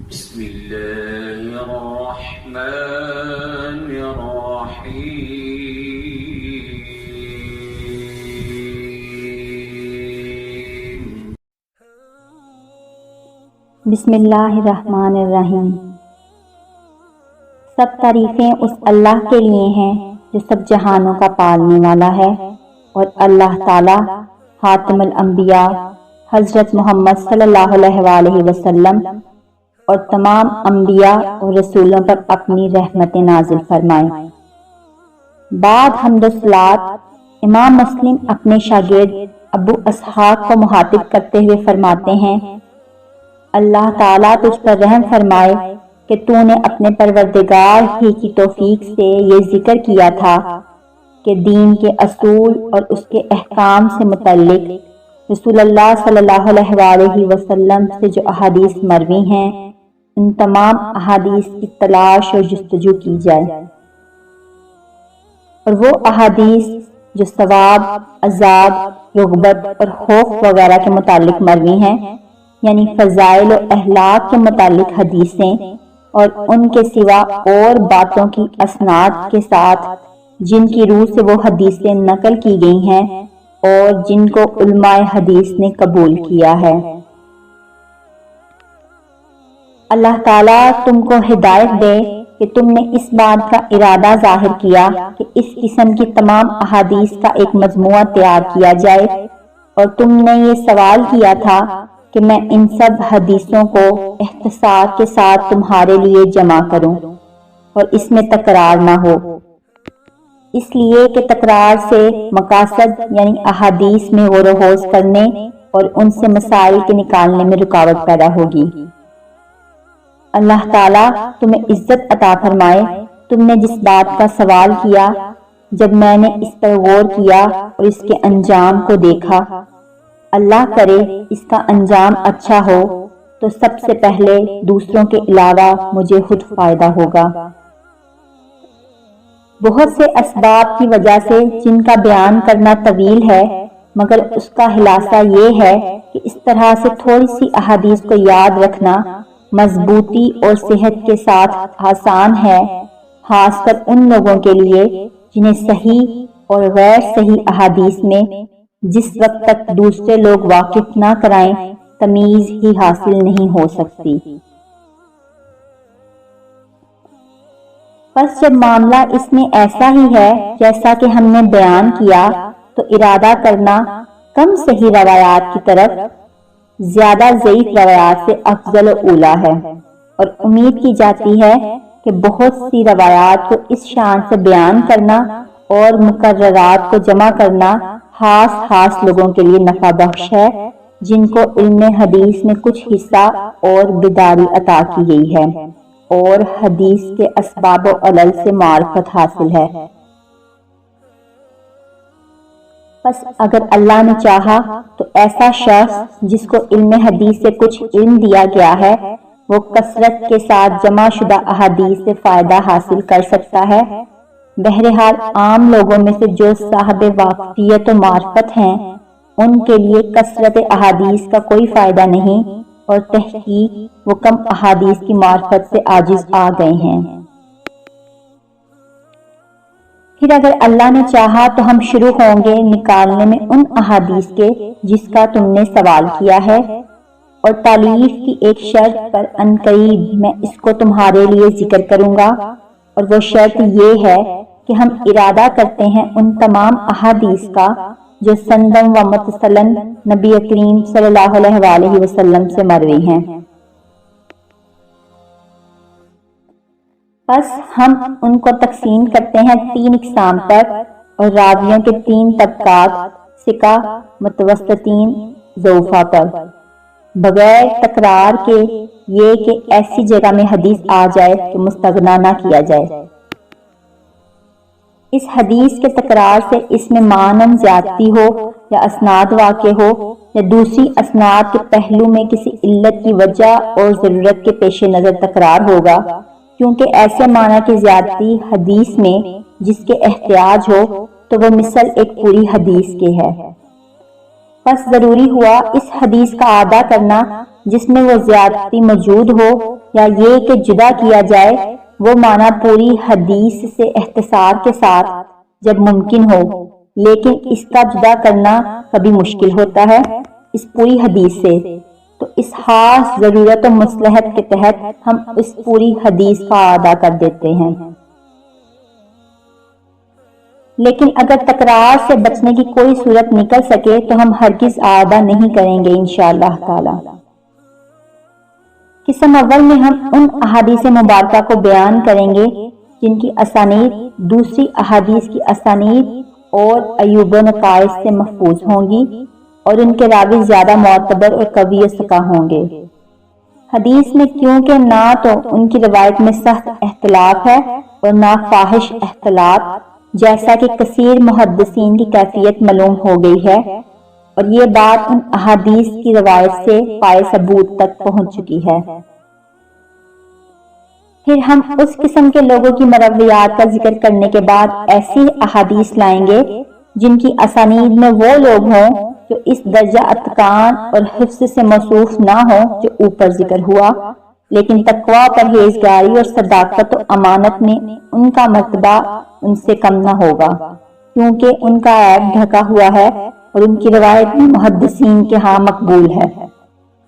بسم الله الرحمن الرحيم. بسم اللہ الرحمن الرحیم. سب تعریفیں اس اللہ کے لیے ہیں جو سب جہانوں کا پالنے والا ہے، اور اللہ تعالی خاتم الانبیاء حضرت محمد صلی اللہ علیہ وآلہ وسلم اور تمام انبیاء اور رسولوں پر اپنی رحمت نازل فرمائے. بعد حمد و صلات امام مسلم اپنے شاگرد ابو اسحاق کو مخاطب کرتے ہوئے فرماتے ہیں: اللہ تعالیٰ تجھ پر رحم فرمائے کہ تو نے اپنے پروردگار ہی کی توفیق سے یہ ذکر کیا تھا کہ دین کے اصول اور اس کے احکام سے متعلق رسول اللہ صلی اللہ علیہ وآلہ وسلم سے جو احادیث مروی ہیں، ان تمام احادیث کی تلاش اور جستجو کی جائے، اور وہ احادیث جو ثواب، عذاب، رغبت اور خوف وغیرہ کے متعلق مروی ہیں، یعنی فضائل و اخلاق کے متعلق حدیثیں، اور ان کے سوا اور باتوں کی اسناد کے ساتھ جن کی روح سے وہ حدیثیں نقل کی گئی ہیں اور جن کو علماء حدیث نے قبول کیا ہے. اللہ تعالیٰ تم کو ہدایت دے کہ تم نے اس بات کا ارادہ ظاہر کیا کہ اس قسم کی تمام احادیث کا ایک مجموعہ تیار کیا جائے، اور تم نے یہ سوال کیا تھا کہ میں ان سب حدیثوں کو اختصار کے ساتھ تمہارے لیے جمع کروں اور اس میں تکرار نہ ہو، اس لیے کہ تکرار سے مقاصد یعنی احادیث میں غور و خوض کرنے اور ان سے مسائل کے نکالنے میں رکاوٹ پیدا ہوگی. اللہ تعالیٰ تمہیں عزت عطا فرمائے. تم نے جس بات کا سوال کیا، جب میں نے اس پر غور کیا اور اس کے انجام کو دیکھا، اللہ کرے اس کا انجام اچھا ہو تو سب سے پہلے دوسروں کے علاوہ مجھے خود فائدہ ہوگا. بہت سے اسباب کی وجہ سے جن کا بیان کرنا طویل ہے، مگر اس کا خلاصہ یہ ہے کہ اس طرح سے تھوڑی سی احادیث کو یاد رکھنا مضبوطی اور صحت کے ساتھ آسان ہے، خاص کر ان لوگوں کے لیے جنہیں صحیح اور غیر صحیح احادیث میں جس وقت تک دوسرے لوگ واقف نہ کرائیں تمیز ہی حاصل نہیں ہو سکتی. بس جب معاملہ اس میں ایسا ہی ہے جیسا کہ ہم نے بیان کیا، تو ارادہ کرنا کم صحیح روایات کی طرف زیادہ ضعیف روایات سے افضل و اولیٰ ہے، اور امید کی جاتی ہے کہ بہت سی روایات کو اس شان سے بیان کرنا اور مقررات کو جمع کرنا خاص لوگوں کے لیے نفع بخش ہے، جن کو علم حدیث میں کچھ حصہ اور بیداری عطا کی گئی ہے اور حدیث کے اسباب و علل سے معرفت حاصل ہے. بس اگر اللہ نے چاہا تو ایسا شخص جس کو علم حدیث سے کچھ علم دیا گیا ہے، وہ کثرت کے ساتھ جمع شدہ احادیث سے فائدہ حاصل کر سکتا ہے. بہرحال عام لوگوں میں سے جو صاحب واقفیت و معرفت ہیں، ان کے لیے کثرت احادیث کا کوئی فائدہ نہیں، اور تحقیق وہ کم احادیث کی معرفت سے عاجز آ گئے ہیں. پھر اگر اللہ نے چاہا تو ہم شروع ہوں گے نکالنے میں ان احادیث کے جس کا تم نے سوال کیا ہے، اور تالیف کی ایک شرط پر عنقریب میں اس کو تمہارے لیے ذکر کروں گا، اور وہ شرط یہ ہے کہ ہم ارادہ کرتے ہیں ان تمام احادیث کا جو سندم و متصلن نبی کریم صلی اللہ علیہ وآلہ وسلم سے مروی ہیں. بس ہم ان کو تقسیم کرتے ہیں 3 اقسام پر، اور راویوں کے 3 طبقات ثقہ، متوسطین، ضعفاء پر، بغیر تکرار کے یہ کہ ایسی جگہ میں حدیث آ جائے کہ مستغنا نہ کیا جائے. اس حدیث کے تکرار سے اس میں معنن زیادتی ہو یا اسناد واقع ہو یا دوسری اسناد کے پہلو میں کسی علت کی وجہ اور ضرورت کے پیش نظر تکرار ہوگا، کیونکہ ایسے معنی کی زیادتی حدیث میں جس کے احتیاج ہو تو وہ مثل ایک پوری حدیث کے ہے. پس ضروری ہوا اس حدیث کا اعادہ کرنا جس میں وہ زیادتی موجود ہو یا یہ کہ جدا کیا جائے، وہ معنی پوری حدیث سے اختصار کے ساتھ جب ممکن ہو، لیکن اس کا جدا کرنا کبھی مشکل ہوتا ہے اس پوری حدیث سے، تو اس خاص ضرورت و مصلحت کے تحت ہم اس پوری حدیث کا اعادہ کر دیتے ہیں۔ لیکن اگر تکرار سے بچنے کی کوئی صورت نکل سکے تو ہم ہرگز اعادہ نہیں کریں گے انشاءاللہ تعالی۔ قسم اول میں ہم ان احادیث مبارکہ کو بیان کریں گے جن کی اسانید دوسری احادیث کی اسانید اور عیوب و نقائص سے محفوظ ہوں گی اور ان کے راوی زیادہ معتبر اور قوی ثقہ ہوں گے۔ حدیث میں کیونکہ نہ تو ان کی روایت میں سخت اختلاف ہے اور نہ فاحش اختلاط، جیسا کہ کثیر محدثین کی کیفیت معلوم ہو گئی ہے، اور یہ بات ان احادیث کی روایت سے پائے ثبوت تک پہنچ چکی ہے۔ پھر ہم اس قسم کے لوگوں کی مرویات کا ذکر کرنے کے بعد ایسی احادیث لائیں گے جن کی اسانید میں وہ لوگ ہوں جو اس درجہ اتقان اور حفظ سے موصوف نہ ہوں جو اوپر ذکر ہوا، لیکن تقویٰ، پرہیزگاری اور صداقت و امانت میں ان کا مرتبہ ان سے کم نہ ہوگا، کیونکہ ان کا عیب ڈھکا ہوا ہے اور ان کی روایت میں محدثین کے ہاں مقبول ہے،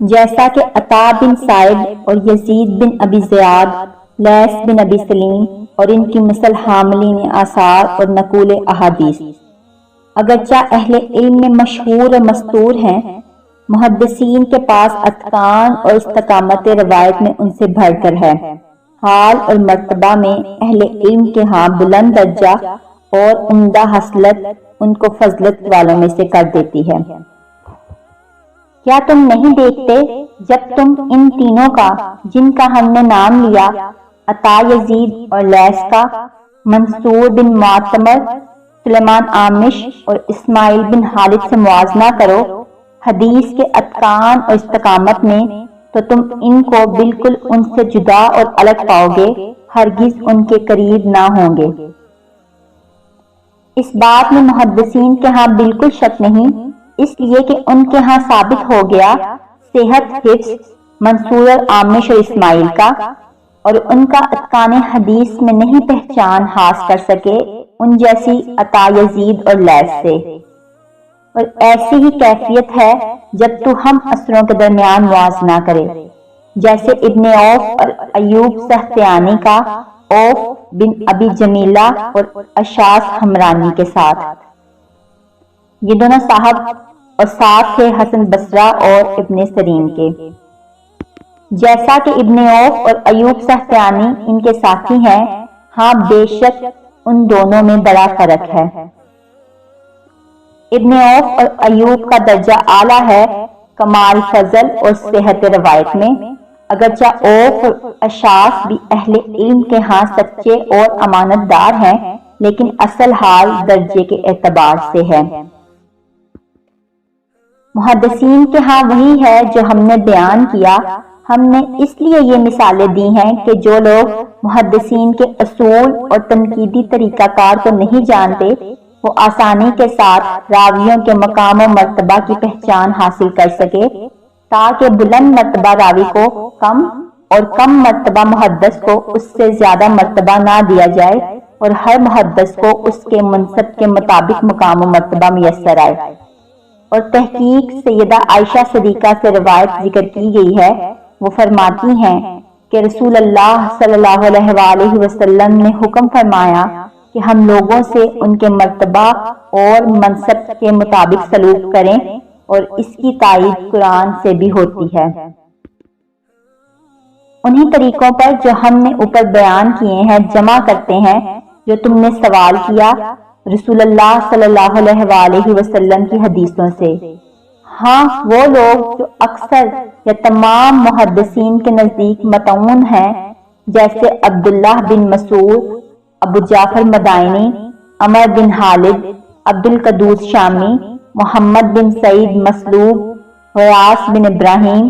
جیسا کہ عطا بن سائب اور یزید بن ابی زیاد، لیث بن ابی سلیم اور ان کی مثل حاملین آثار اور نقول احادیث۔ اگرچہ اہل علم میں مشہور اور مستور ہیں، محدثین کے پاس اتقان اور استقامت روایت میں ان سے بڑھ کر ہے، حال اور مرتبہ میں اہل علم کے ہاں بلند درجہ اور عمدہ حصلت ان کو فضلت والوں میں سے کر دیتی ہے۔ کیا تم نہیں دیکھتے جب تم ان تینوں کا جن کا ہم نے نام لیا، عطا، یزید اور لیث کا، منصور بن معتمر، سلیمان آمش اور اسماعیل بن خالد سے موازنہ کرو حدیث کے اتقان اور استقامت میں، تو تم ان کو بالکل ان سے جدا اور الگ پاؤ گے، ہرگز ان کے قریب نہ ہوں گے۔ اس بات میں محدثین کے ہاں بالکل شک نہیں، اس لیے کہ ان کے ہاں ثابت ہو گیا صحت حفظ منصور اور آمش اور اسماعیل کا، اور ان کا اتقان حدیث میں نہیں پہچان حاصل کر سکے ان جیسی عطا، یزید اور لیث سے۔ اور ایسی ہی کیفیت ہے جب تو ہم اثروں کے درمیان موازنہ کرے، جیسے ابن عوف اور ایوب سختیانی کا عوف بن ابی جمیلہ اور اشعث حمرانی کے ساتھ، یہ دونوں صاحب اور ساتھ تھے حسن بصرہ اور ابن سیرین کے، جیسا کہ ابن عوف اور ایوب سختیانی ان کے ساتھی ہیں، ہاں بے شک ان دونوں میں بڑا فرق ہے۔ ابن عوف اور ایوب کا درجہ اعلیٰ ہے کمال فضل اور صحت روایت میں، اگرچہ عوف اور اشعث بھی اہل علم کے ہاں سچے اور امانت دار ہیں، لیکن اصل حال درجے کے اعتبار سے ہے۔ محدثین کے ہاں وہی ہے جو ہم نے بیان کیا۔ ہم نے اس لیے یہ مثالیں دی ہیں کہ جو لوگ محدثین کے اصول اور تنقیدی طریقہ کار کو نہیں جانتے، وہ آسانی کے ساتھ راویوں کے مقام و مرتبہ کی پہچان حاصل کر سکے، تاکہ بلند مرتبہ راوی کو کم اور کم مرتبہ محدث کو اس سے زیادہ مرتبہ نہ دیا جائے، اور ہر محدث کو اس کے منصب کے مطابق مقام و مرتبہ میسر آئے۔ اور تحقیق سیدہ عائشہ صدیقہ سے روایت ذکر کی گئی ہے، وہ فرماتی ہیں کہ رسول اللہ صلی اللہ علیہ وآلہ وسلم نے حکم فرمایا کہ ہم لوگوں سے ان کے مرتبہ اور منصب کے مطابق سلوک کریں، اور اس کی تائید قرآن سے بھی ہوتی ہے۔ انہی طریقوں پر جو ہم نے اوپر بیان کیے ہیں جمع کرتے ہیں جو تم نے سوال کیا رسول اللہ صلی اللہ علیہ وآلہ وسلم کی حدیثوں سے۔ ہاں وہ لوگ جو اکثر یا تمام محدثین کے نزدیک متعون ہیں، جیسے عبداللہ بن مسعود، ابو جعفر مدائنی، عمر بن خالد، عبد القدوس شامی، محمد بن سعید مسلوب، غیاث بن ابراہیم،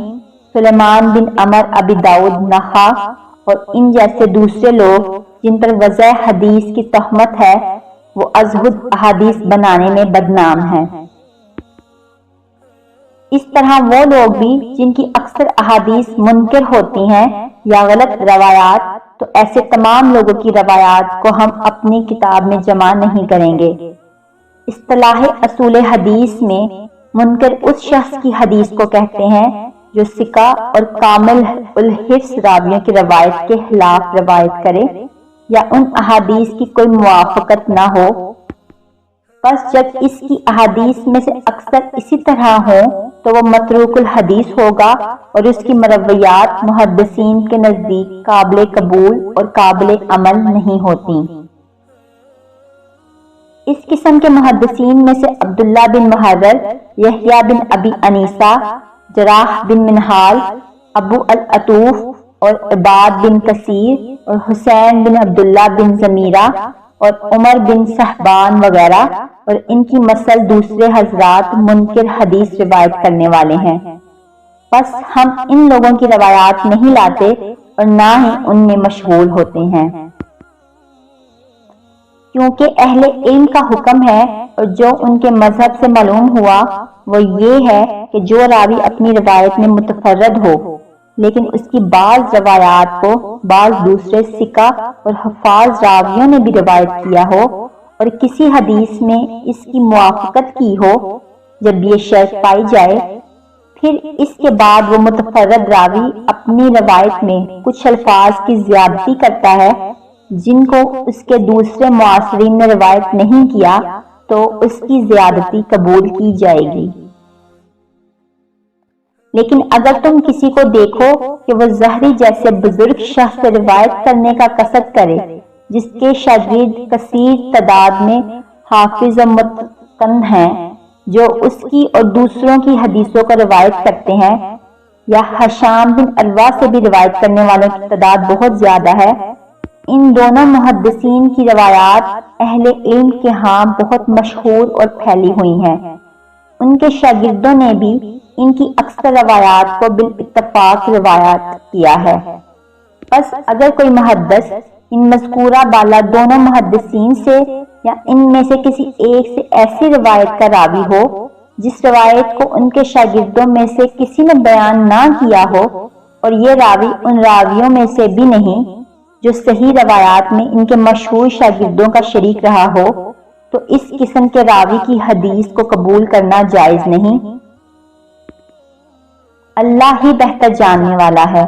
سلیمان بن عمر ابی داؤد نخا، اور ان جیسے دوسرے لوگ جن پر وضع حدیث کی تہمت ہے، وہ ازہد احادیث بنانے میں بدنام ہیں۔ اس طرح وہ لوگ بھی جن کی اکثر احادیث منکر ہوتی ہیں یا غلط روایات، تو ایسے تمام لوگوں کی روایات کو ہم اپنی کتاب میں جمع نہیں کریں گے۔ اصطلاح اصول حدیث میں منکر اس شخص کی حدیث کو کہتے ہیں جو ثقہ اور کامل الحفظ راویوں کی روایت کے خلاف روایت کرے یا ان احادیث کی کوئی موافقت نہ ہو۔ بس جب اس کی احادیث میں سے اکثر اسی طرح ہوں تو وہ متروک الحدیث ہوگا اور اس کی مرویات محدثین کے نزدیک قابل قبول اور قابل عمل نہیں ہوتی۔ اس قسم کے محدثین میں سے عبداللہ بن محرر، یحییٰ بن ابی انیسہ، جراح بن منہال، ابو العطوف اور عباد بن کثیر اور حسین بن عبداللہ بن زمیرہ اور عمر بن صحبان وغیرہ اور ان کی مثل دوسرے حضرات منکر حدیث روایت کرنے والے ہیں۔ بس ہم ان لوگوں کی روایات نہیں لاتے اور نہ ہی ان میں مشغول ہوتے ہیں، کیونکہ اہل علم کا حکم ہے اور جو ان کے مذہب سے معلوم ہوا وہ یہ ہے کہ جو راوی اپنی روایت میں متفرد ہو لیکن اس کی بعض روایات کو بعض دوسرے ثقہ اور حفاظ راویوں نے بھی روایت کیا ہو اور کسی حدیث میں اس کی موافقت کی ہو، جب یہ شرط پائی جائے، پھر اس کے بعد وہ متفرد راوی اپنی روایت میں کچھ الفاظ کی زیادتی کرتا ہے جن کو اس کے دوسرے معاصرین نے روایت نہیں کیا، تو اس کی زیادتی قبول کی جائے گی۔ لیکن اگر تم کسی کو دیکھو کہ وہ زہری جیسے بزرگ شخص سے روایت کرنے کا قصد کرے جس کے شاگرد کثیر تعداد میں حافظ و متقن ہیں، جو اس کی اور دوسروں کی حدیثوں کو روایت کرتے ہیں، یا ہشام بن عروہ سے بھی روایت کرنے والوں کی تعداد بہت زیادہ ہے، ان دونوں محدثین کی روایات اہل علم کے ہاں بہت مشہور اور پھیلی ہوئی ہیں۔ ان کے شاگردوں نے بھی ان کی اکثر روایات کو بالاتفاق روایت کیا ہے۔ بس اگر کوئی محدث ان مذکورہ بالا دونوں محدثین سے یا ان میں سے کسی ایک سے ایسی روایت کا راوی ہو جس روایت کو ان کے شاگردوں میں سے کسی نے بیان نہ کیا ہو، اور یہ راوی ان راویوں میں سے بھی نہیں جو صحیح روایات میں ان کے مشہور شاگردوں کا شریک رہا ہو، تو اس قسم کے راوی کی حدیث کو قبول کرنا جائز نہیں۔ اللہ ہی بہتر جاننے والا ہے۔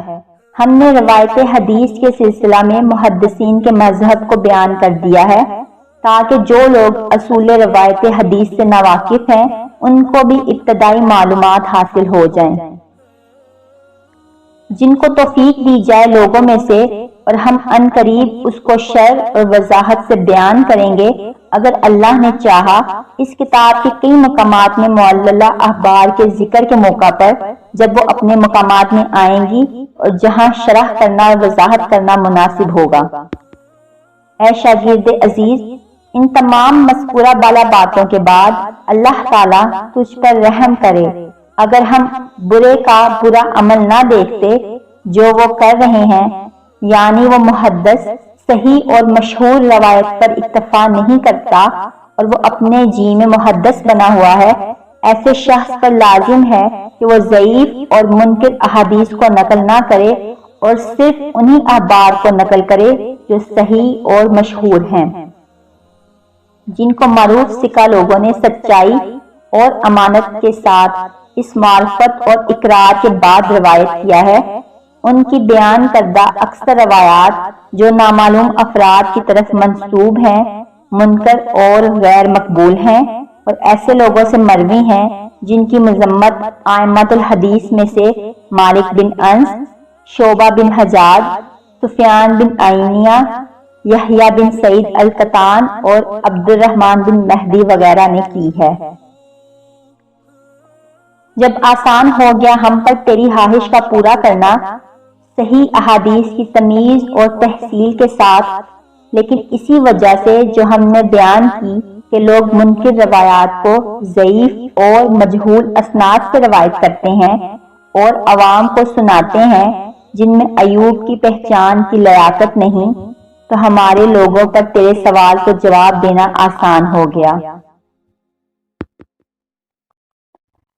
ہم نے روایت حدیث کے سلسلہ میں محدثین کے مذہب کو بیان کر دیا ہے تاکہ جو لوگ اصول روایت حدیث سے ناواقف ہیں ان کو بھی ابتدائی معلومات حاصل ہو جائیں۔ جن کو توفیق دی جائے لوگوں میں سے، اور ہم ان قریب اس کو شرح اور وضاحت سے بیان کریں گے اگر اللہ نے چاہا۔ اس کتاب کے کئی مقامات میں معللہ اخبار کے ذکر کے موقع پر جب وہ اپنے مقامات میں آئیں گی اور جہاں شرح کرنا اور وضاحت کرنا مناسب ہوگا۔ اے شاگرد عزیز، ان تمام مذکورہ بالا باتوں کے بعد اللہ تعالیٰ تجھ پر رحم کرے اگر ہم برے کا برا عمل نہ دیکھتے جو وہ کر رہے ہیں، یعنی وہ محدث صحیح اور مشہور روایت پر اکتفا نہیں کرتا اور وہ اپنے جی میں محدث بنا ہوا ہے، ایسے شخص پر لازم ہے کہ وہ ضعیف اور منکر احادیث کو نقل نہ کرے اور صرف انہی اخبار کو نقل کرے جو صحیح اور مشہور ہیں، جن کو معروف ثقہ لوگوں نے سچائی اور امانت کے ساتھ اس معرفت اور اقرار کے بعد روایت کیا ہے۔ ان کی بیان کردہ اکثر روایات جو نامعلوم افراد کی طرف منسوب ہیں، منکر اور غیر مقبول ہیں اور ایسے لوگوں سے مروی ہیں جن کی مذمت ائمۃ الحدیث میں سے مالک بن انس، شعبہ بن حجاج، سفیان بن عیینہ، یحییٰ بن سعید القطان اور عبد الرحمن بن مہدی وغیرہ نے کی ہے۔ جب آسان ہو گیا ہم پر تیری خواہش کا پورا کرنا صحیح احادیث کی تمیز اور تحصیل کے ساتھ، لیکن اسی وجہ سے جو ہم نے بیان کی کہ لوگ منکر روایات کو ضعیف اور مجہول اسناد سے روایت کرتے ہیں اور عوام کو سناتے ہیں جن میں ایوب کی پہچان کی لیاقت نہیں، تو ہمارے لوگوں پر تیرے سوال کو جواب دینا آسان ہو گیا۔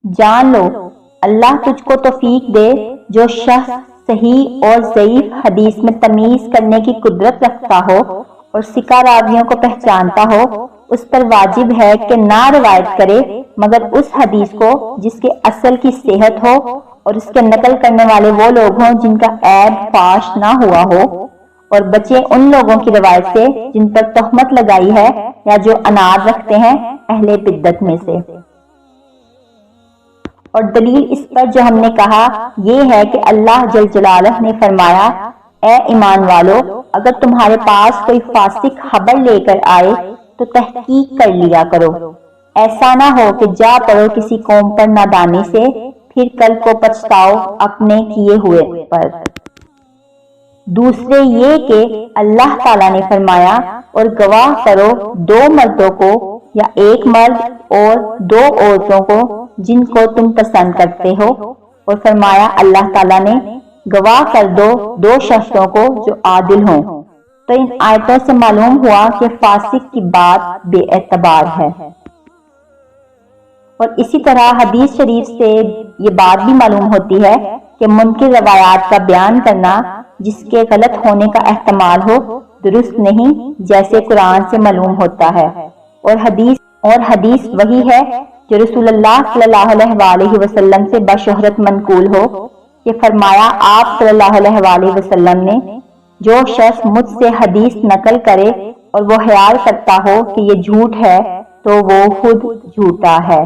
جان لو اللہ تجھ کو توفیق دے جو شخص صحیح اور ضعیف حدیث میں تمیز کرنے کی قدرت رکھتا ہو اور ثقہ راویوں کو پہچانتا ہو، اس پر واجب ہے کہ نہ روایت کرے مگر اس حدیث کو جس کے اصل کی صحت ہو اور اس کے نقل کرنے والے وہ لوگ ہوں جن کا عیب فاش نہ ہوا ہو، اور بچے ان لوگوں کی روایت سے جن پر تہمت لگائی ہے یا جو اناد رکھتے ہیں اہل بدعت میں سے۔ اور دلیل اس پر جو ہم نے کہا یہ ہے کہ اللہ جل جلالہ نے فرمایا، اے ایمان والو اگر تمہارے پاس کوئی فاسق خبر لے کر آئے تو تحقیق کر لیا کرو، ایسا نہ ہو کہ جا پڑو کسی قوم پر نادانی سے، پھر کل کو پچھتاؤ اپنے کیے ہوئے پر۔ دوسرے یہ کہ اللہ تعالیٰ نے فرمایا اور گواہ کرو دو مردوں کو یا ایک مرد اور دو عورتوں کو جن کو تم پسند کرتے ہو، اور فرمایا اللہ تعالیٰ نے گواہ کر دو دو شخصوں کو جو عادل ہوں۔ تو ان آیتوں سے معلوم ہوا کہ فاسق کی بات بے اعتبار ہے، اور اسی طرح حدیث شریف سے یہ بات بھی معلوم ہوتی ہے کہ منکر روایات کا بیان کرنا جس کے غلط ہونے کا احتمال ہو درست نہیں، جیسے قرآن سے معلوم ہوتا ہے، اور حدیث وہی ہے جو رسول اللہ صلی اللہ علیہ وآلہ وسلم سے بشہرت منقول ہو کہ فرمایا آپ صلی اللہ علیہ وآلہ وسلم نے، جو شخص مجھ سے حدیث نقل کرے اور وہ خیال کرتا ہو کہ یہ جھوٹ ہے تو وہ خود جھوٹا ہے۔